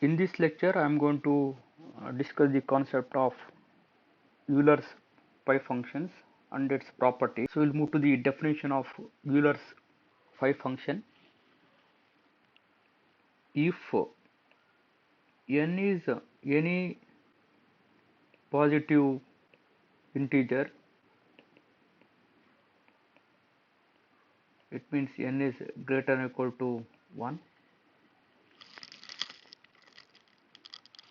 In this lecture, I am going to discuss the concept of Euler's pi functions and its properties. So we'll move to the definition of Euler's pi function. If n is any positive integer, it means n is greater than or equal to 1.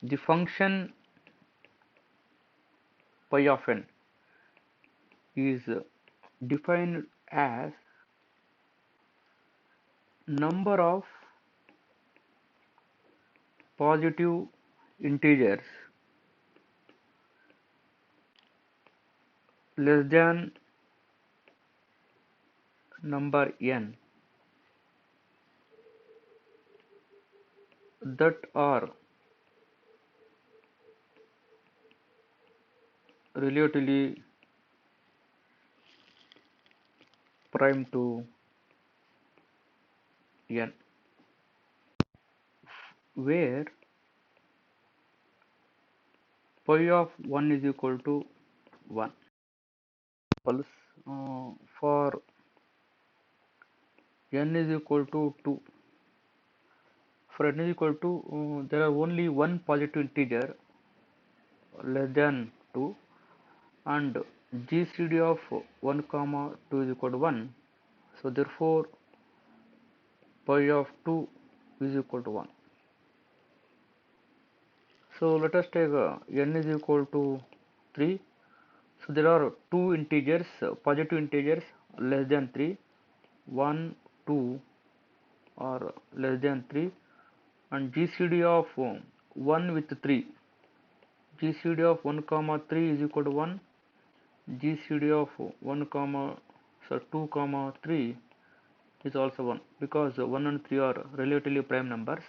The function pi of n is defined as number of positive integers less than number n that are relatively prime to n, where pi of 1 is equal to 1. For n is equal to 2, for n is equal to there are only one positive integer less than 2, and GCD of 1 comma 2 is equal to 1. So therefore pi of 2 is equal to 1. So let us take n is equal to 3. So there are two integers, positive integers less than 3, 1, 2 or less than 3, and GCD of 1 with 3. GCD of 1 comma 3 is equal to 1. GCD of 1 comma 2 comma 3 is also 1, because 1 and 3 are relatively prime numbers.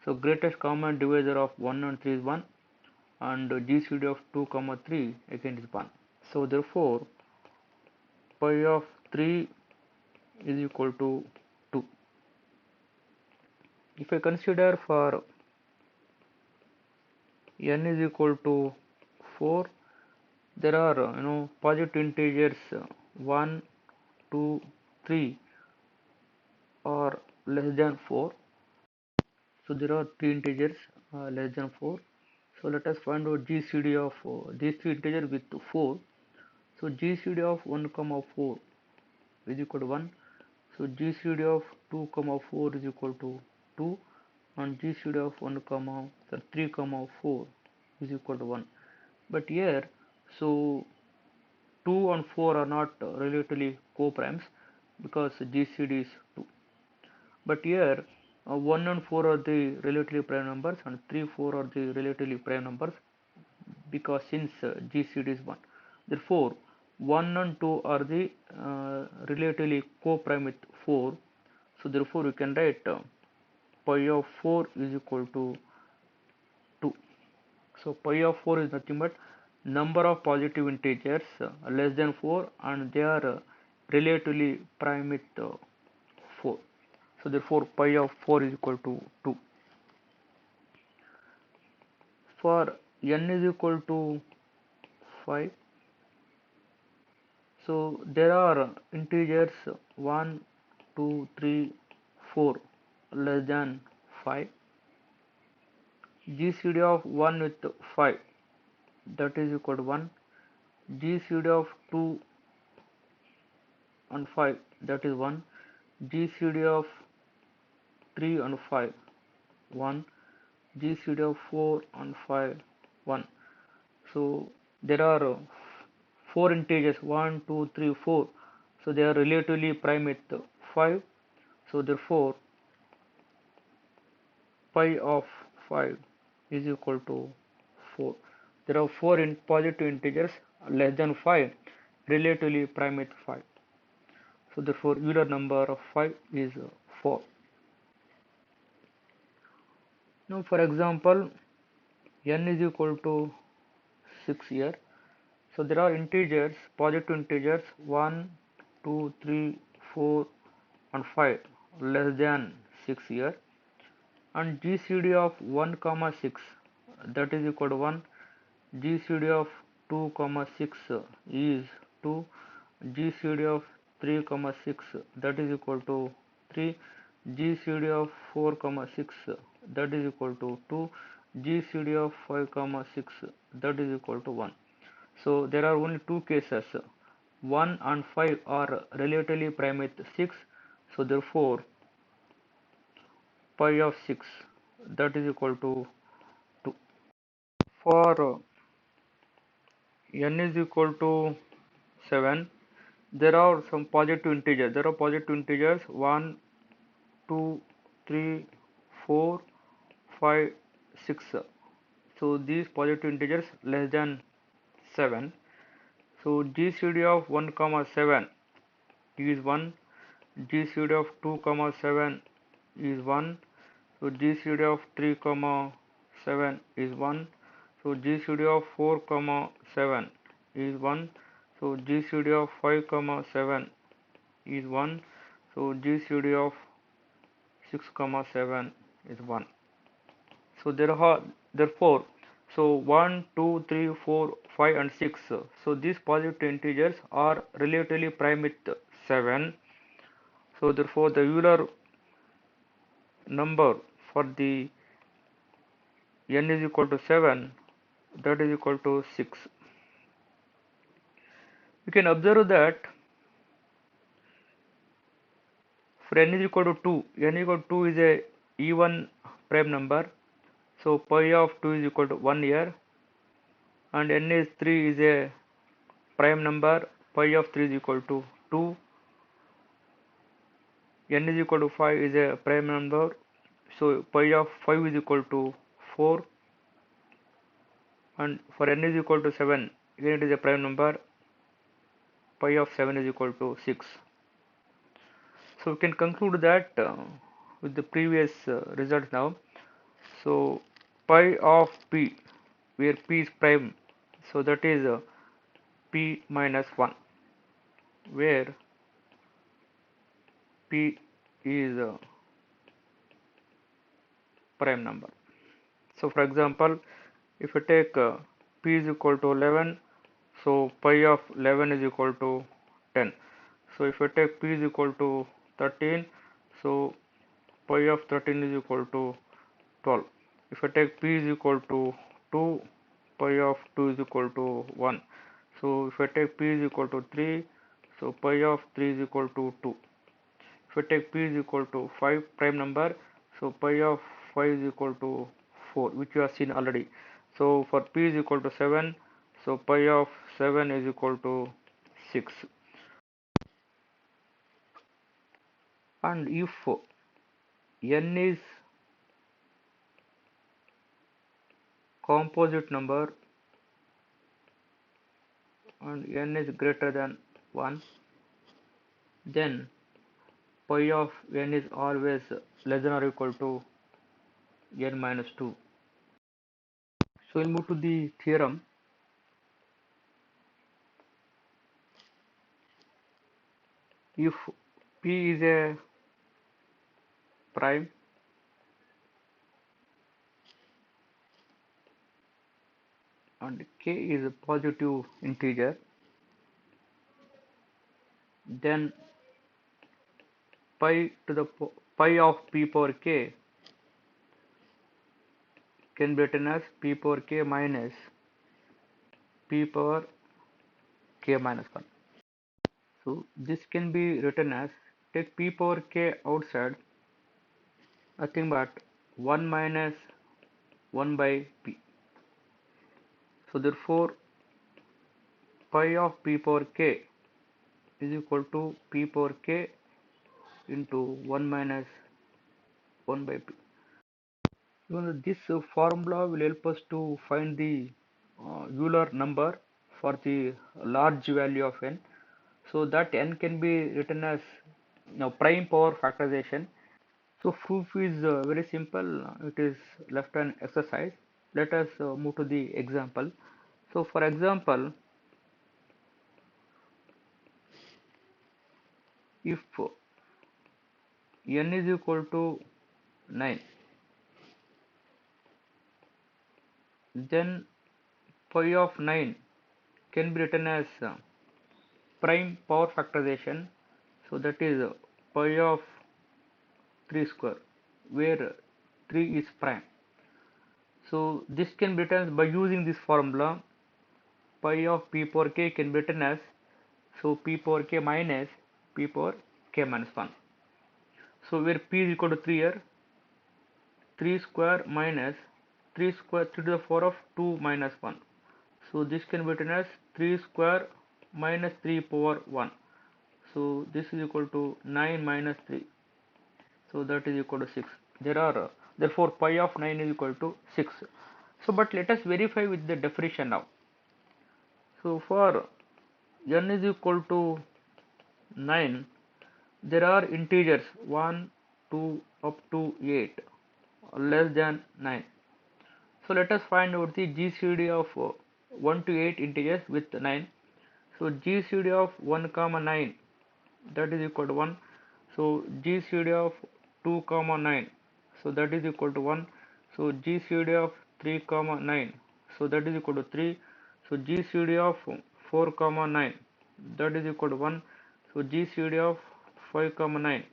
So greatest common divisor of 1 and 3 is 1, and GCD of 2 comma 3 again is 1. So therefore pi of 3 is equal to 2. If I consider for n is equal to 4, there are positive integers 1, 2, 3 or less than 4. So there are three integers less than 4. So let us find out GCD of these three integers with 4. So GCD of 1 comma 4 is equal to 1. So GCD of 2 comma 4 is equal to 2, and GCD of 1 comma 3 comma 4 is equal to 1. But here, so 2 and 4 are not relatively co-primes because GCD is 2. But here 1 and 4 are the relatively prime numbers, and 3, 4 are the relatively prime numbers, because since GCD is 1. Therefore 1 and 2 are the relatively co-prime with 4. So therefore we can write pi of 4 is equal to 2. So pi of 4 is nothing but number of positive integers less than 4, and they are relatively prime with 4. So therefore pi of 4 is equal to 2. For n is equal to 5, so there are integers 1, 2, 3, 4 less than 5. GCD of 1 with 5, that is equal to 1. GCD of 2 and 5, that is 1. GCD of 3 and 5, 1. GCD of 4 and 5, 1. So there are 4 integers 1, 2, 3, 4. So they are relatively prime with 5. So therefore pi of 5 is equal to 4. There are 4 positive integers less than 5 relatively prime with 5. So therefore Euler number of 5 is 4. Now for example, n is equal to 6 here. So there are integers, positive integers 1, 2, 3, 4 and 5 less than 6 here. and GCD of 1 comma 6, that is equal to 1. GCD of 2 comma 6 is 2. GCD of 3 comma 6, that is equal to 3. GCD of 4 comma 6, that is equal to 2. GCD of 5 comma 6, that is equal to 1. So there are only two cases. 1 and 5 are relatively prime with 6. So therefore pi of 6, that is equal to 2. For n is equal to 7, there are some positive integers. There are positive integers 1, 2, 3, 4, 5, 6. So these positive integers less than 7. So GCD of 1 comma 7 is 1. GCD of 2 comma 7 is 1. So GCD of 3 comma 7 is 1. So GCD of 4 comma 7 is 1. So GCD of 5 comma 7 is 1. So GCD of 6 comma 7 is 1. So therefore, so 1, 2, 3, 4, 5 and 6. So these positive integers are relatively prime with 7. So therefore the Euler number for the n is equal to 7, that is equal to 6. You can observe that for n is equal to 2, n equal to 2 is a even prime number. So pi of 2 is equal to 1 here, and n is 3 is a prime number. Pi of 3 is equal to 2. N is equal to 5 is a prime number. So pi of 5 is equal to 4. And for n is equal to 7, again it is a prime number. Pi of 7 is equal to 6. So we can conclude that with the previous result now. So pi of p, where p is prime, so that is p minus 1, where p is a prime number. So for example, if I take p is equal to 11, so pi of 11 is equal to 10. So if I take p is equal to 13, so pi of 13 is equal to 12. If I take p is equal to 2, pi of 2 is equal to 1. So if I take p is equal to 3, so pi of 3 is equal to 2. If I take p is equal to 5 prime number, so pi of 5 is equal to 4, which you have seen already. So for p is equal to 7, so pi of 7 is equal to 6. And if n is composite number and n is greater than 1, then pi of n is always less than or equal to n minus 2. So we'll move to the theorem. If p is a prime and k is a positive integer, then pi of p power k can be written as p power k minus p power k minus 1. So this can be written as, take p power k outside, nothing but 1 minus 1 by p. So therefore pi of p power k is equal to p power k into 1 minus 1 by p. This formula will help us to find the Euler number for the large value of n. So that n can be written as prime power factorization. So proof is very simple. It is left an exercise. Let us move to the example. So for example, if n is equal to 9, Then pi of 9 can be written as prime power factorization. So that is pi of 3 square, where 3 is prime. So this can be written by using this formula. Pi of p power k can be written as, so p power k minus p power k minus 1. So where p is equal to 3 here, 3 square minus 3 square 3 to the power of 2 minus 1. So this can be written as 3 square minus 3 power 1. So this is equal to 9 minus 3. So that is equal to 6. Therefore pi of 9 is equal to 6. So but let us verify with the definition now. So for n is equal to 9, there are integers 1, 2 up to 8 less than 9. So let us find out the GCD of 1 to 8 integers with 9. So GCD of 1 comma 9, that is equal to 1. So GCD of 2 comma 9, so that is equal to 1. So GCD of 3 comma 9, so that is equal to 3. So GCD of 4 comma 9, that is equal to 1. So GCD of 5 comma 9,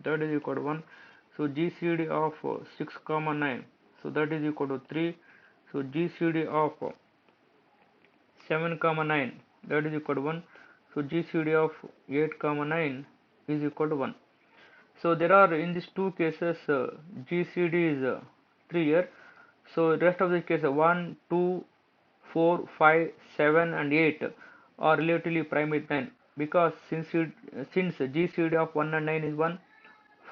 that is equal to 1. So GCD of 6 comma 9, so that is equal to 3. So GCD of 7 comma 9, that is equal to 1. So GCD of 8 comma 9 is equal to 1. So there are, in these two cases, GCD is 3 here. So rest of the cases 1, 2, 4, 5, 7 and 8 are relatively prime with 9, because since GCD of 1 and 9 is 1,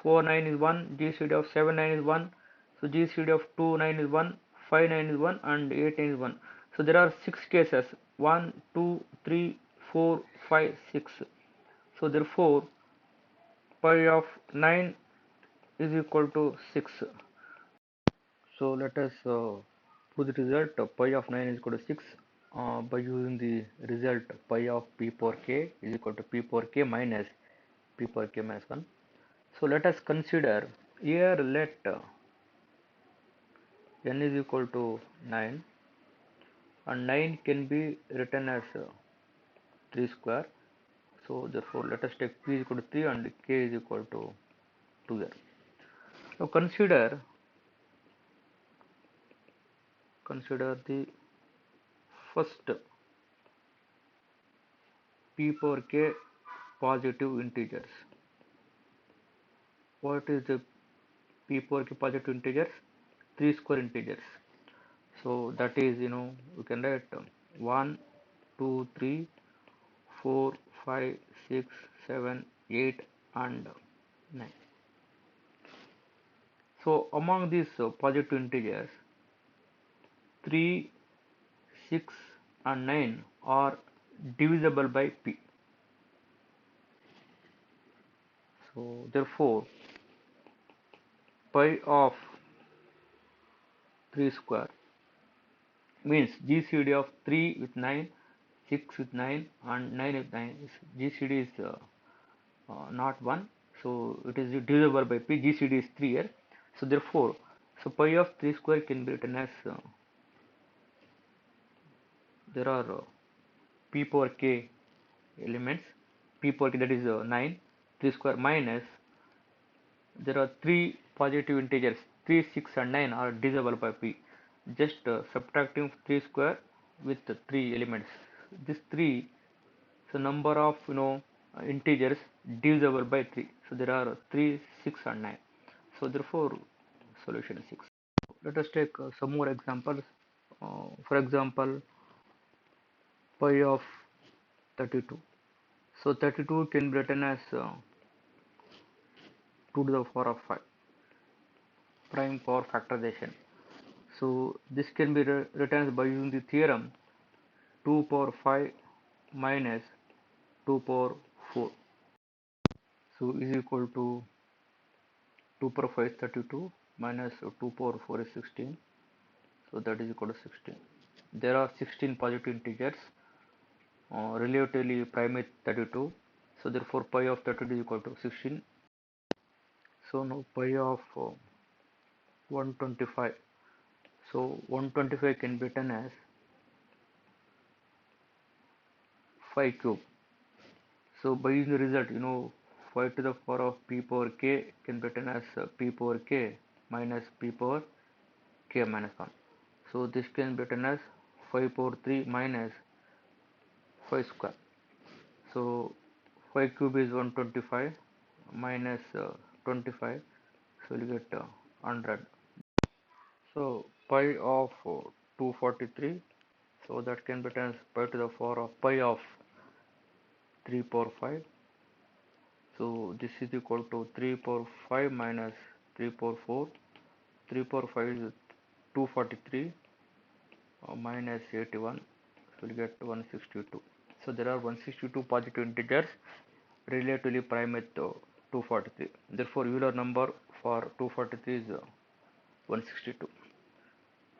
4 9 is 1, GCD of 7 9 is 1, so GCD of 2 9 is 1, 5 9 is 1 and 8 9 is 1. So there are 6 cases, 1, 2, 3, 4, 5, 6. So therefore pi of 9 is equal to 6. So let us put the result. Pi of 9 is equal to 6 by using the result pi of p power k is equal to p power k minus p power k minus 1. So let us consider here, let n is equal to 9, and 9 can be written as 3 square. So therefore let us take p is equal to 3 and k is equal to 2 here. Now consider the first p power k positive integers. What is the p power k positive integers? 3 square integers. So that is, we can write 1, 2, 3, 4, 5, 6, 7, 8 and 9. So among these positive integers, 3, 6 and 9 are divisible by p. So therefore pi of 3 square means GCD of 3 with 9, 6 with 9 and 9 with 9 is GCD is not 1, so it is divisible by p. GCD is 3 here. So therefore, so pi of 3 square can be written as there are p power k elements, p power k, that is 9, 3 square minus there are 3 positive integers, 3, 6 and 9 are divisible by p. Just subtracting 3 square with 3 elements. This 3, so number of integers divisible by 3. So there are 3, 6 and 9. So therefore solution is 6. Let us take some more examples. For example, pi of 32. So 32 can be written as 2 to the power of 5, prime power factorization. So this can be written by using the theorem 2 power 5 minus 2 power 4. So is equal to 2 power 5 is 32 minus 2 power 4 is 16. So that is equal to 16. There are 16 positive integers relatively prime with 32. So therefore pi of 32 is equal to 16. So now pi of 125. So 125 can be written as 5 cube. So by using the result, 5 to the power of p power k can be written as p power k minus p power k minus 1. So this can be written as 5 power 3 minus 5 square. So 5 cube is 125 minus 25, so we'll get 100. So pi of 243, so that can be written as pi to the power of pi of 3 power 5. So this is equal to 3 power 5 minus 3 power 4. 3 power 5 is 243 minus 81, so we'll get 162. So there are 162 positive integers relatively prime with 243. Therefore, Euler number for 243 is 162.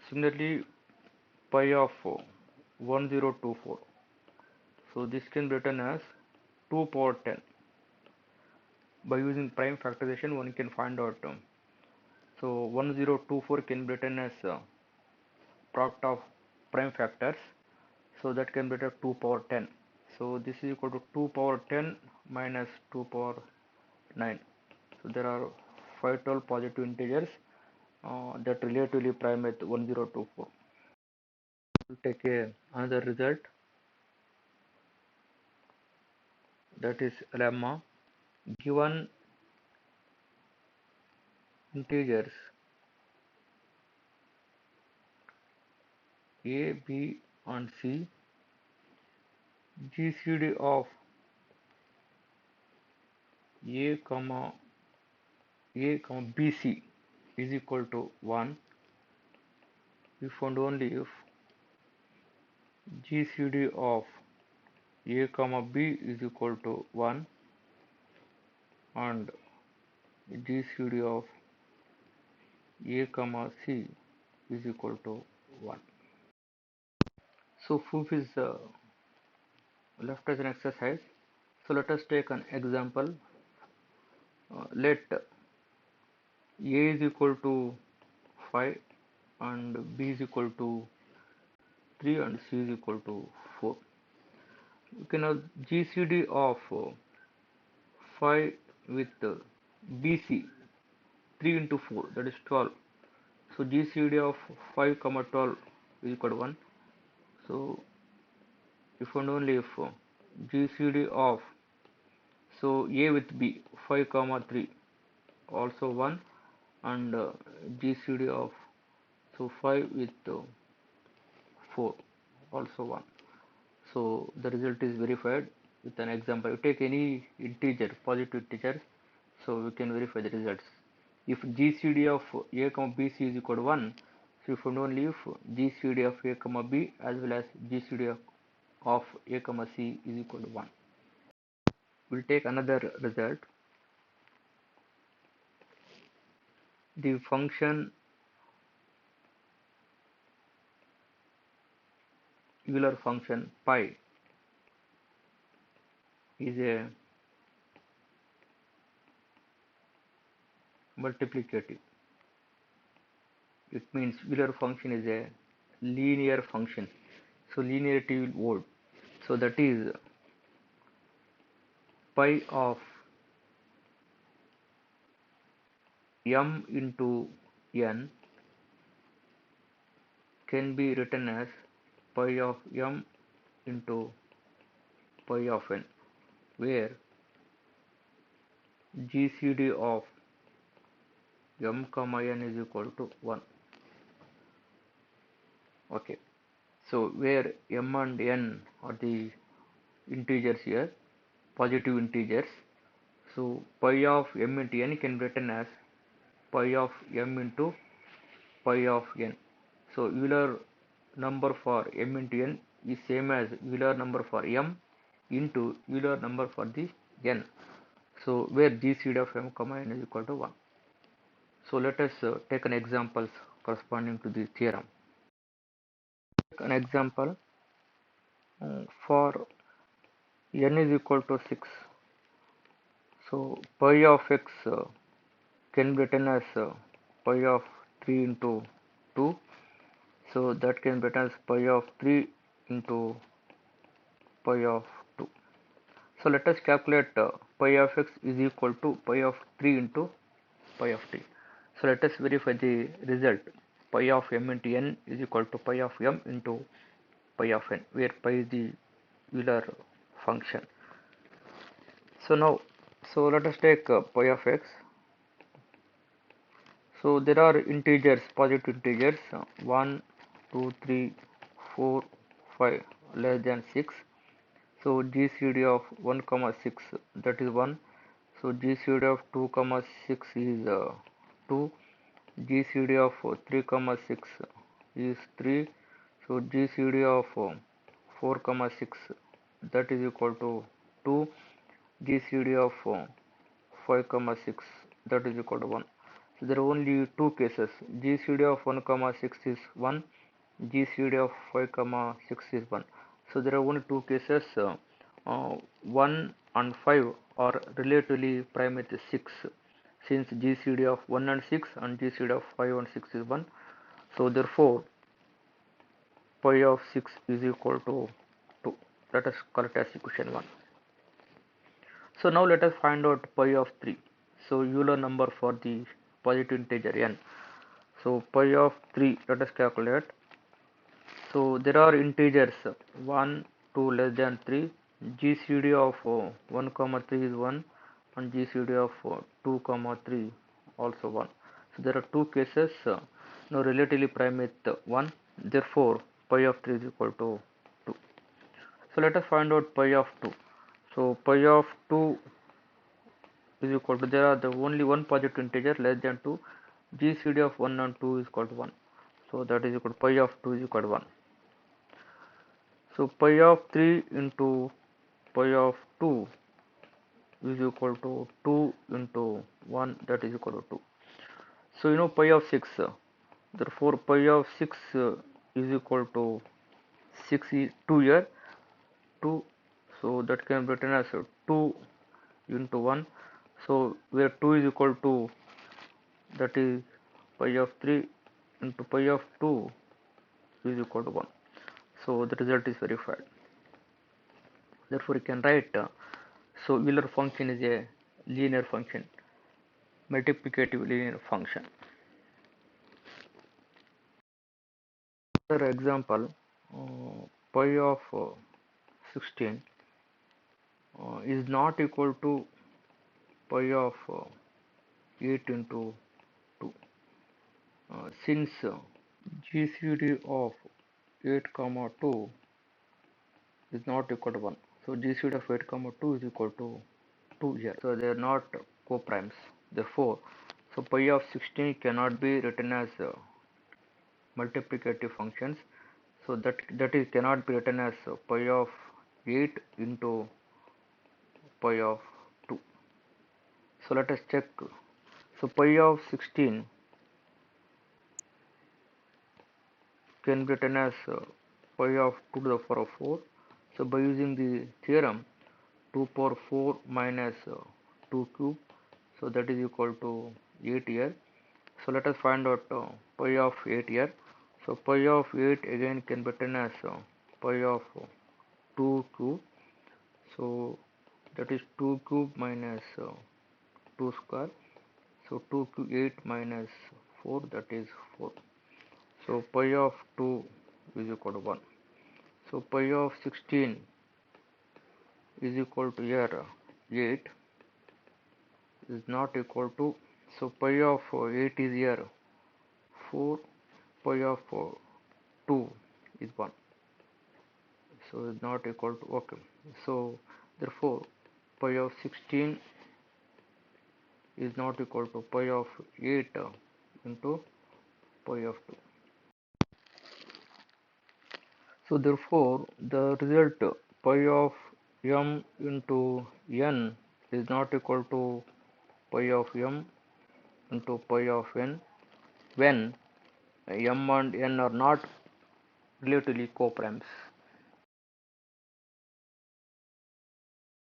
Similarly, pi of 1024. So this can be written as 2 power 10. By using prime factorization, one can find out. So 1024 can be written as product of prime factors. So that can be written 2 power 10. So this is equal to 2 power 10 minus 2 power 9. So there are 512 positive integers that relatively prime with 1024. We'll take another result, that is lemma. Given integers a, b and c, GCD of a comma bc is equal to 1 if and only if GCD of a comma b is equal to 1 and GCD of a comma c is equal to 1. So proof is left as an exercise. So let us take an example. Let a is equal to 5 and b is equal to 3 and c is equal to 4. You can have GCD of 5 with BC 3 into 4, that is 12. So GCD of 5 comma 12 is equal to 1. So if and only if GCD of, so a with b 5 comma 3 also 1 and GCD of, so 5 with 4 also 1. So the result is verified with an example. You take any integer, positive integer, so we can verify the results. If GCD of a comma bc is equal to 1, so if and only if GCD of a comma b as well as GCD of a comma c is equal to 1. We'll take another result. The function Euler function pi is a multiplicative. It means Euler function is a linear function. So linearity will hold. So that is pi of m into n can be written as pi of m into pi of n, where GCD of m comma n is equal to 1. Okay, so where m and n are the integers here, positive integers, so pi of m into n can be written as pi of m into pi of n. So Euler number for m into n is same as Euler number for m into Euler number for the n. So where GCD of m comma n is equal to 1. So let us take an examples corresponding to the theorem. Take an example for n is equal to 6. So pi of x can be written as pi of 3 into 2 So that can be written as pi of 3 into pi of 2. So let us calculate pi of x is equal to pi of 3 into pi of t. So let us verify the result. Pi of m into n is equal to pi of m into pi of n, where pi is the Euler function. So let us take pi of x. So there are integers, positive integers 1, 2, 3, 4, 5 less than 6. So GCD of 1, 6, that is 1. So GCD of 2, 6 is 2. GCD of 3, 6 is 3. So GCD of 4, 6, that is equal to 2. GCD of 5, 6, that is equal to 1. So there are only two cases. GCD of 1, 6 is 1. GCD of 5, 6 is 1. So there are only two cases. 1 and 5 are relatively prime with 6, since GCD of 1 and 6 and GCD of 5 and 6 is 1. So therefore pi of 6 is equal to 2. Let us call it as equation 1. So now let us find out pi of 3. So Euler number for the positive integer n. So pi of 3, let us calculate. So there are integers 1, 2 less than 3. GCD of 1, 3 is 1, and GCD of 2, 3 also 1. So there are two cases. Now relatively prime with 1. Therefore pi of 3 is equal to 2. So let us find out pi of 2. So pi of 2 is equal to, there are the only one positive integer less than 2. GCD of 1 and 2 is equal to 1. So that is equal to pi of 2 is equal to 1. So pi of 3 into pi of 2 is equal to 2 into 1, that is equal to 2. So you know pi of 6. Therefore pi of 6 is equal to 6 is 2 here, 2. So that can be written as 2 into 1. So where 2 is equal to, that is pi of 3 into pi of 2 is equal to 1. So the result is verified. Therefore you can write, so Euler function is a linear function, multiplicative linear function. Another example, pi of 16 is not equal to pi of 8 into 2. Since GCD of 8, 2 is not equal to 1. So GCD of 8, 2 is equal to 2 here. So they are not co-primes. Therefore, so pi of 16 cannot be written as multiplicative functions. So that is cannot be written as pi of 8 into pi of 2. So let us check. So pi of 16 can be written as pi of 2 to the power of 4. So by using the theorem, 2 power 4 minus 2 cube, so that is equal to 8 here. So let us find out pi of 8 here. So pi of 8 again can be written as pi of 2 cube. So that is 2 cube minus 2 square. So 2 cube 8 minus 4, that is 4. So pi of 2 is equal to 1. So pi of 16 is equal to here 8 is not equal to, so pi of 8 is here 4, pi of 2 is 1. So it's not equal to, okay. So therefore pi of 16 is not equal to pi of 8 into pi of 2. So therefore the result pi of m into n is not equal to pi of m into pi of n when m and n are not relatively co-primes.